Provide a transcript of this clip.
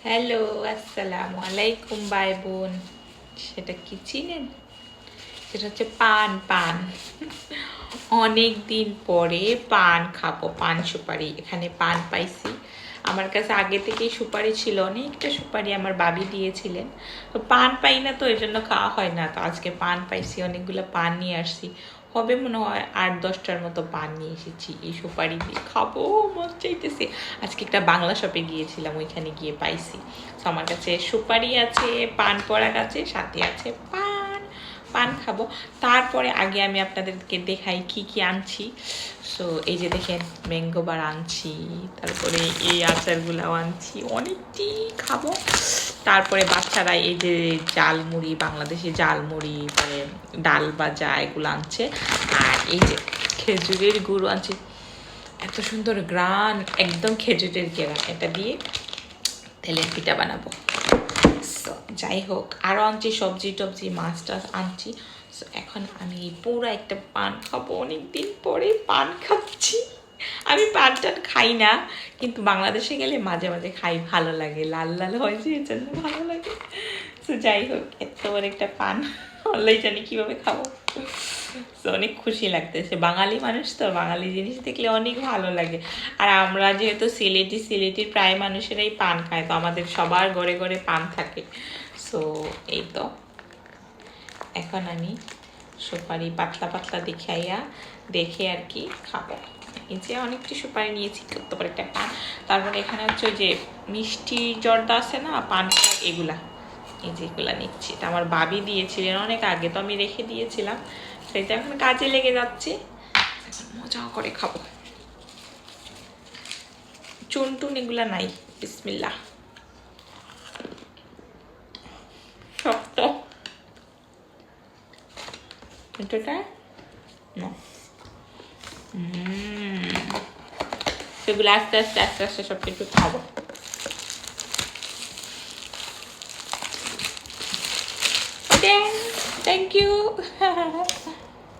Hello, আসসালামু আলাইকুম ভাই বোন। সেটা কি চিনেন? সেটা হচ্ছে পান পান। অনেক দিন পরে পান খাবো, পান সুপারি। এখানে পান পাইছি। আমার কাছে আগে থেকেই সুপারি ছিল, অনেকটা সুপারি আমার বাবি দিয়েছিলেন। তো পান পাই না, তো এই জন্য খাওয়া হয় না। তো আজকে পান পাইছি, অনেকগুলো পান নিয়ে আসছি। হবে মনে হয় 8-10টার মতো পান নিয়ে এসেছি, এই সুপারি দিয়ে খাবো মন চাইতেছে। আজকে একটা বাংলা শপে গিয়েছিলাম, ওইখানে গিয়ে পাইছি। তো আমার কাছে সুপারি আছে, পান পরাগ আছে, সাথে আছে পান। পান খাবো। তারপরে আগে আমি আপনাদেরকে দেখাই কি কি আনছি। সো এই যে দেখেন, ম্যাঙ্গো বার আনছি, তারপরে এই আচারগুলাও আনছি, অনেকটি খাবো। তারপরে বাচ্চারা এই যে জালমুড়ি, বাংলাদেশি জালমুড়ি, মানে ডাল ভাজা, এগুলো আনছে। আর এই যে খেজুরের গুড় আনছি, এত সুন্দর গ্রান, একদম খেজুরের কেরা। এটা দিয়ে তেলের পিঠা বানাবো। সো যাই হোক, আরও আনছি সবজি টবজি, মাছ টাছ আনছি। সো এখন আমি পুরো একটা পান খাবো, অনেকদিন পরে পান খাচ্ছি। আমি পান টান খাই না, কিন্তু বাংলাদেশে গেলে মাঝে মাঝে খাই, ভালো লাগে, লাল লাল হয়েছে এর জন্য ভালো লাগে। তো যাই হোক, এত বড় একটা পান আল্লাহ জানি কীভাবে খাবো। তো অনেক খুশি লাগতেছে, বাঙালি মানুষ তো, বাঙালি জিনিস দেখলে অনেক ভালো লাগে। আর আমরা যেহেতু সিলেটির প্রায় মানুষেরাই পান খায়, তো আমাদের সবার ঘরে ঘরে পান থাকে। সো এই তো, এখন আমি সুপারি পাতলা পাতলা দেখে আর কি খাবো। এই যে অনেকটি সুপারি নিয়েছি, কত বড় একটা পান। তারপরে এখানে হচ্ছে ওই যে মিষ্টি জর্দা আছে না, পান, এগুলা, এই যে এগুলা নিচ্ছি। এটা আমার বাবি দিয়েছিলেন অনেক আগে, তো আমি রেখে দিয়েছিলাম, সেটা এখন কাজে লেগে যাচ্ছে। এখন মজা করে খাবো। চুন টুন এগুলা নাই, বিসমিল্লাহ। শক্ত এটা না, সেগুলো আস্তে আস্তে আস্তে আস্তে সব কিছু খাবো। Thank you.